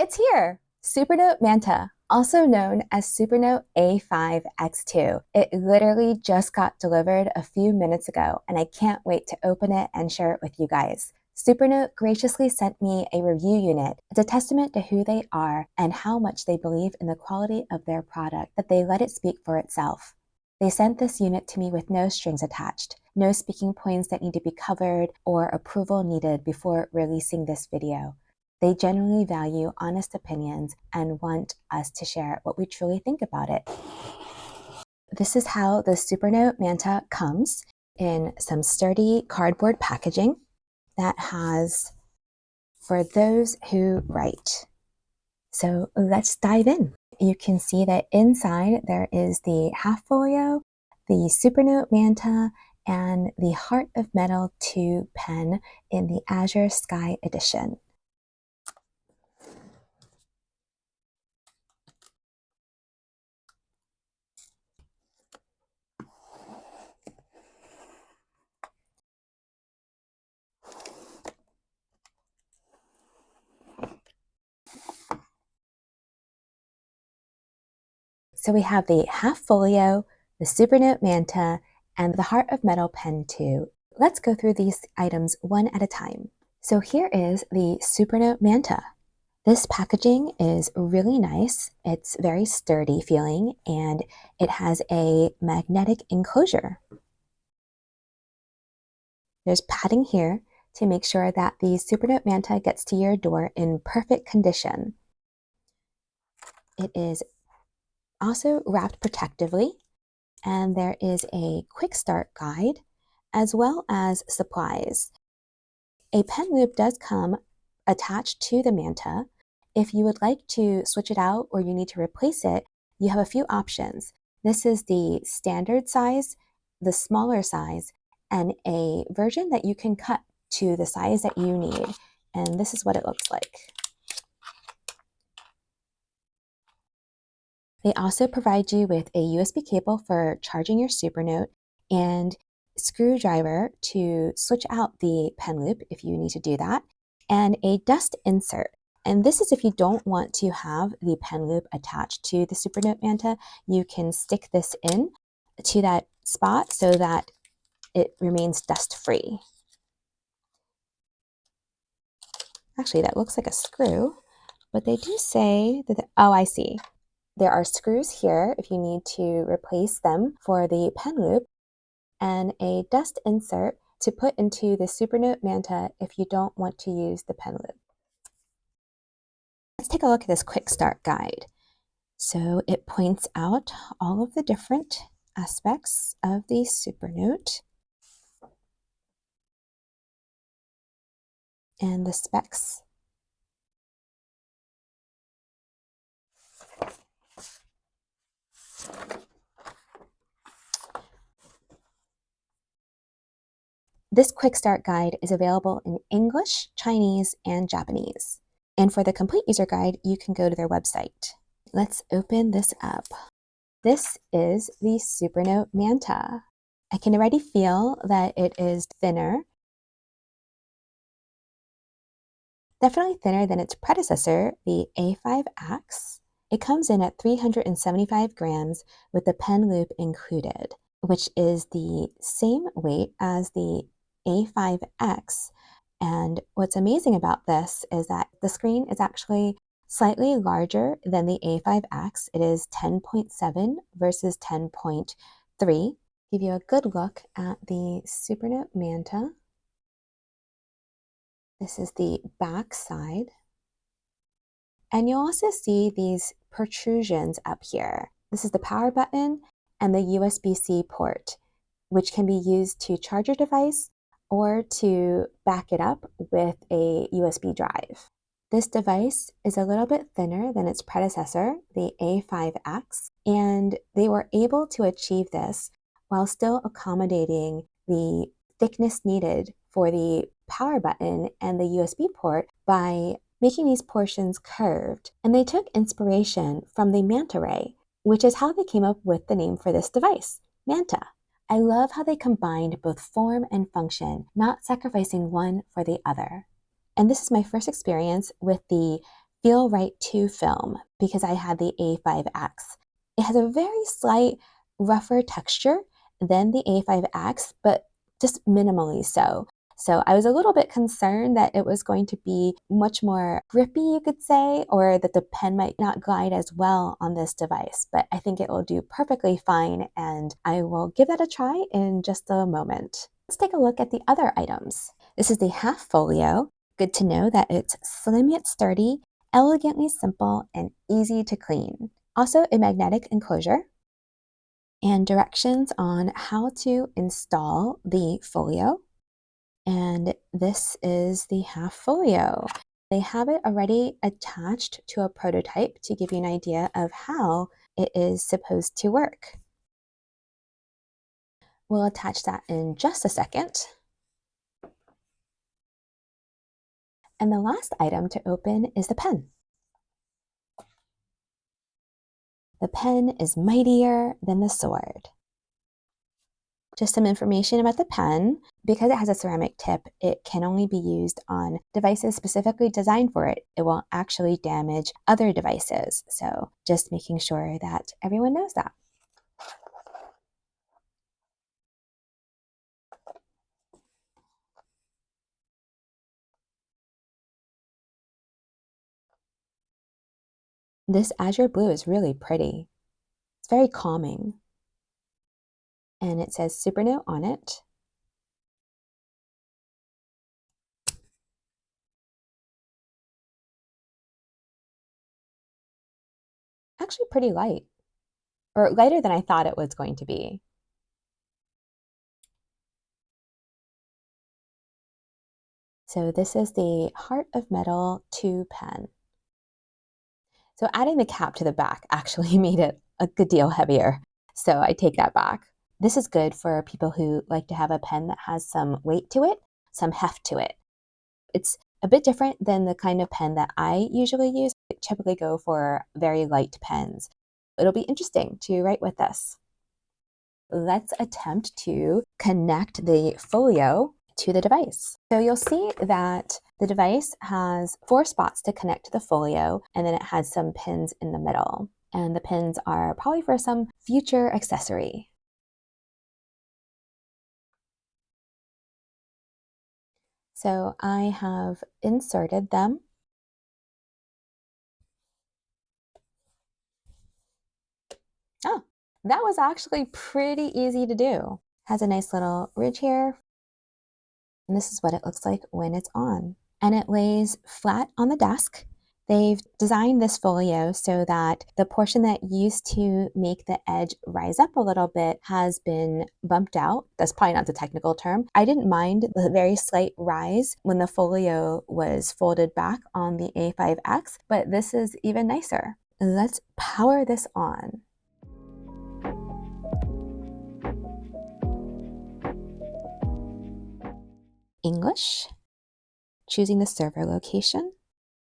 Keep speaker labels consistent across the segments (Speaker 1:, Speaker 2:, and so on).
Speaker 1: It's here! Supernote Manta, also known as Supernote A5X2. It literally just got delivered a few minutes ago, and I can't wait to open it and share it with you guys. Supernote graciously sent me a review unit. It's a testament to who they are and how much they believe in the quality of their product that they let it speak for itself. They sent this unit to me with no strings attached, no speaking points that need to be covered or approval needed before releasing this video. They genuinely value honest opinions and want us to share what we truly think about it. This is how the Supernote Manta comes in some sturdy cardboard packaging that has "For those who write." So let's dive in. You can see that inside there is the half folio, the Supernote Manta, and the Heart of Metal 2 pen in the Azure Sky edition. So we have the half folio, the Supernote Manta, and the Heart of Metal pen 2. Let's go through these items one at a time. So here is the Supernote Manta. This packaging is really nice. It's very sturdy feeling, and it has a magnetic enclosure. There's padding here to make sure that the Supernote Manta gets to your door in perfect condition. It is also wrapped protectively, and there is a quick start guide as well as supplies. A pen loop does come attached to the Manta. If you would like to switch it out or you need to replace it, you have a few options. This is the standard size, the smaller size, and a version that you can cut to the size that you need. And this is what it looks like. They also provide you with a USB cable for charging your Supernote and screwdriver to switch out the pen loop if you need to do that, and a dust insert. And this is if you don't want to have the pen loop attached to the Supernote Manta, you can stick this in to that spot so that it remains dust free. Actually, that looks like a screw, but they do say that, oh, I see. There are screws here if you need to replace them for the pen loop, and a dust insert to put into the Supernote Manta if you don't want to use the pen loop. Let's take a look at this quick start guide. So it points out all of the different aspects of the Supernote and the specs. This quick start guide is available in English, Chinese, and Japanese. And for the complete user guide, you can go to their website. Let's open this up. This is the Supernote Manta. I can already feel that it is thinner. Definitely thinner than its predecessor, the A5X. It comes in at 375 grams with the pen loop included, which is the same weight as the A5X. And what's amazing about this is that the screen is actually slightly larger than the A5X. It is 10.7 versus 10.3. Give you a good look at the Supernote Manta. This is the back side. And you'll also see these protrusions up here. This is the power button and the USB-C port, which can be used to charge your device or to back it up with a USB drive. This device is a little bit thinner than its predecessor, the A5X, and they were able to achieve this while still accommodating the thickness needed for the power button and the USB port by making these portions curved. And they took inspiration from the manta ray, which is how they came up with the name for this device, Manta. I love how they combined both form and function, not sacrificing one for the other. And this is my first experience with the FeelWrite 2 film because I had the A5X. It has a very slight, rougher texture than the A5X, but just minimally so. So I was a little bit concerned that it was going to be much more grippy, you could say, or that the pen might not glide as well on this device. But I think it will do perfectly fine, and I will give that a try in just a moment. Let's take a look at the other items. This is the half folio. Good to know that it's slim yet sturdy, elegantly simple, and easy to clean. Also, a magnetic enclosure and directions on how to install the folio. And this is the half folio. They have it already attached to a prototype to give you an idea of how it is supposed to work. We'll attach that in just a second. And the last item to open is the pen. The pen is mightier than the sword. Just some information about the pen. Because it has a ceramic tip, it can only be used on devices specifically designed for it. It won't actually damage other devices. So just making sure that everyone knows that. This azure blue is really pretty. It's very calming. And it says Supernote on it. Actually pretty light, or lighter than I thought it was going to be. So this is the Heart of Metal 2 pen. So adding the cap to the back actually made it a good deal heavier. So I take that back. This is good for people who like to have a pen that has some weight to it, some heft to it. It's a bit different than the kind of pen that I usually use. I typically go for very light pens. It'll be interesting to write with this. Let's attempt to connect the folio to the device. So you'll see that the device has 4 spots to connect to the folio, and then it has some pins in the middle. And the pins are probably for some future accessory. So I have inserted them. Oh, that was actually pretty easy to do. Has a nice little ridge here. And this is what it looks like when it's on. And it lays flat on the desk. They've designed this folio so that the portion that used to make the edge rise up a little bit has been bumped out. That's probably not the technical term. I didn't mind the very slight rise when the folio was folded back on the A5X, but this is even nicer. Let's power this on. English, choosing the server location.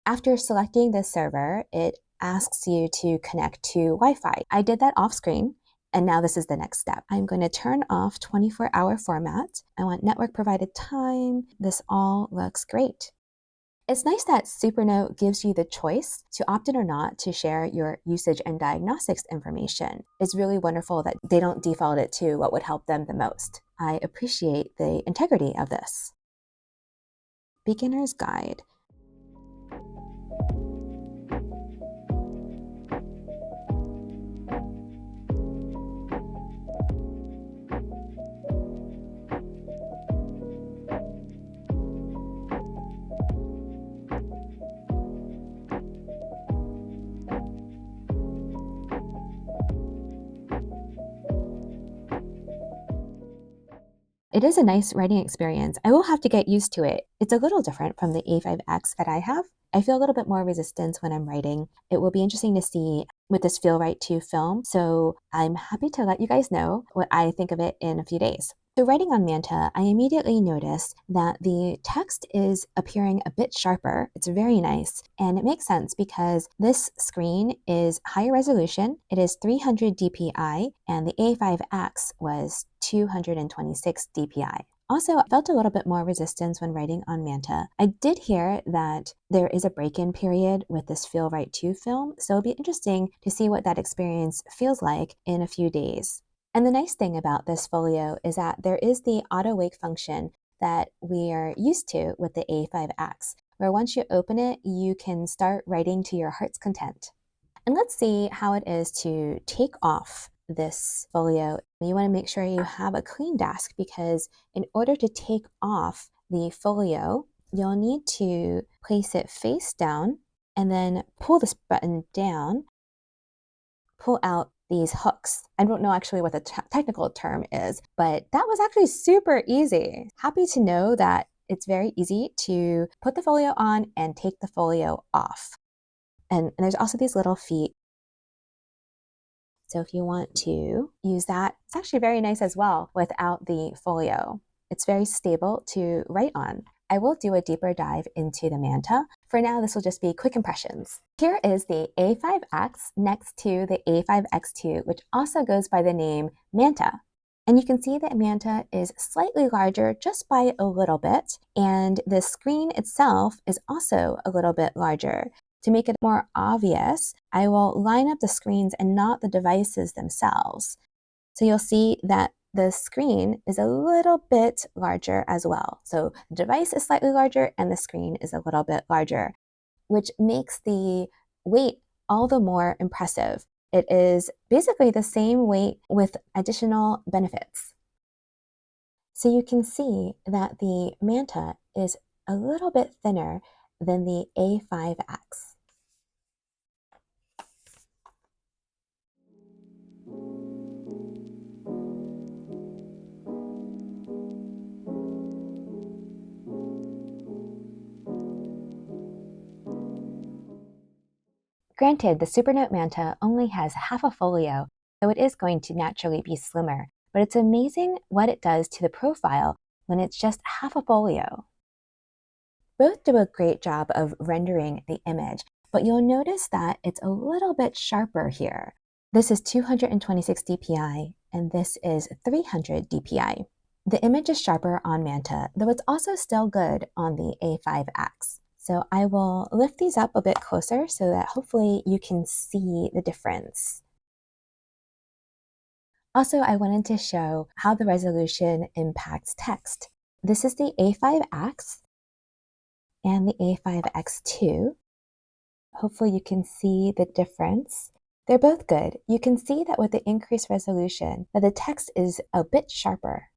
Speaker 1: After selecting the server, it asks you to connect to Wi-Fi. I did that off screen, and now this is the next step. I'm going to turn off 24-hour format. I want network provided time. This all looks great. It's nice that Supernote gives you the choice to opt in or not to share your usage and diagnostics information. It's really wonderful that they don't default it to what would help them the most. I appreciate the integrity of this. Beginner's Guide. It is a nice writing experience. I will have to get used to it. It's a little different from the A5X that I have. I feel a little bit more resistance when I'm writing. It will be interesting to see with this FeelWrite 2 film, so I'm happy to let you guys know what I think of it in a few days. So writing on Manta, I immediately noticed that the text is appearing a bit sharper. It's very nice, and it makes sense because this screen is higher resolution. It is 300 dpi, and the A5X was 226 dpi. Also, I felt a little bit more resistance when writing on Manta. I did hear that there is a break-in period with this FeelWrite 2 film, so it'll be interesting to see what that experience feels like in a few days. And the nice thing about this folio is that there is the auto wake function that we are used to with the A5X, where once you open it, you can start writing to your heart's content. And let's see how it is to take off this folio. You want to make sure you have a clean desk because in order to take off the folio, you'll need to place it face down and then pull this button down, pull out these hooks. I don't know actually what the technical term is, but that was actually super easy. Happy to know that it's very easy to put the folio on and take the folio off. And there's also these little feet. So if you want to use that, it's actually very nice as well without the folio. It's very stable to write on. I will do a deeper dive into the Manta. For now, this will just be quick impressions. Here is the A5X next to the A5X2, which also goes by the name Manta. And you can see that Manta is slightly larger just by a little bit, and the screen itself is also a little bit larger. To make it more obvious, I will line up the screens and not the devices themselves. So you'll see that the screen is a little bit larger as well. So the device is slightly larger and the screen is a little bit larger, which makes the weight all the more impressive. It is basically the same weight with additional benefits. So you can see that the Manta is a little bit thinner than the A5X. Granted, the Supernote Manta only has half a folio, so it is going to naturally be slimmer, but it's amazing what it does to the profile when it's just half a folio. Both do a great job of rendering the image, but you'll notice that it's a little bit sharper here. This is 226 dpi, and this is 300 dpi. The image is sharper on Manta, though it's also still good on the A5X. So I will lift these up a bit closer so that hopefully you can see the difference. Also, I wanted to show how the resolution impacts text. This is the A5X and the A5X2. Hopefully you can see the difference. They're both good. You can see that with the increased resolution, that the text is a bit sharper.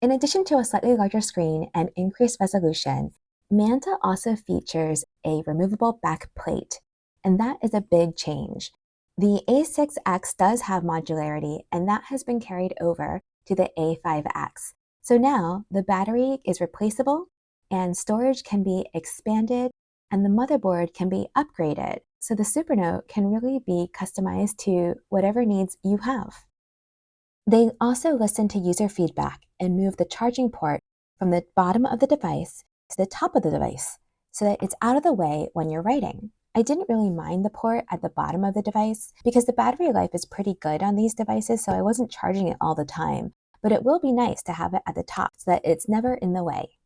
Speaker 1: In addition to a slightly larger screen and increased resolution, Manta also features a removable back plate, and that is a big change. The A6X does have modularity, and that has been carried over to the A5X. So now the battery is replaceable, and storage can be expanded, and the motherboard can be upgraded. So the Supernote can really be customized to whatever needs you have. They also listen to user feedback and move the charging port from the bottom of the device to the top of the device so that it's out of the way when you're writing. I didn't really mind the port at the bottom of the device because the battery life is pretty good on these devices, so I wasn't charging it all the time, but it will be nice to have it at the top so that it's never in the way.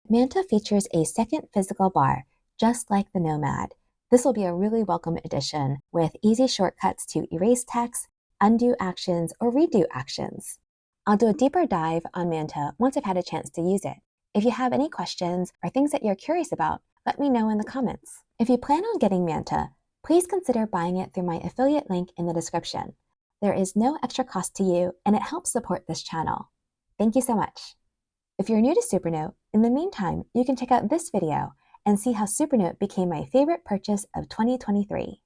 Speaker 1: Manta features a second physical bar, just like the Nomad. This will be a really welcome addition with easy shortcuts to erase text, undo actions, or redo actions. I'll do a deeper dive on Manta once I've had a chance to use it. If you have any questions or things that you're curious about, let me know in the comments. If you plan on getting Manta, please consider buying it through my affiliate link in the description. There is no extra cost to you, and it helps support this channel. Thank you so much. If you're new to Supernote, in the meantime, you can check out this video and see how Supernote became my favorite purchase of 2023.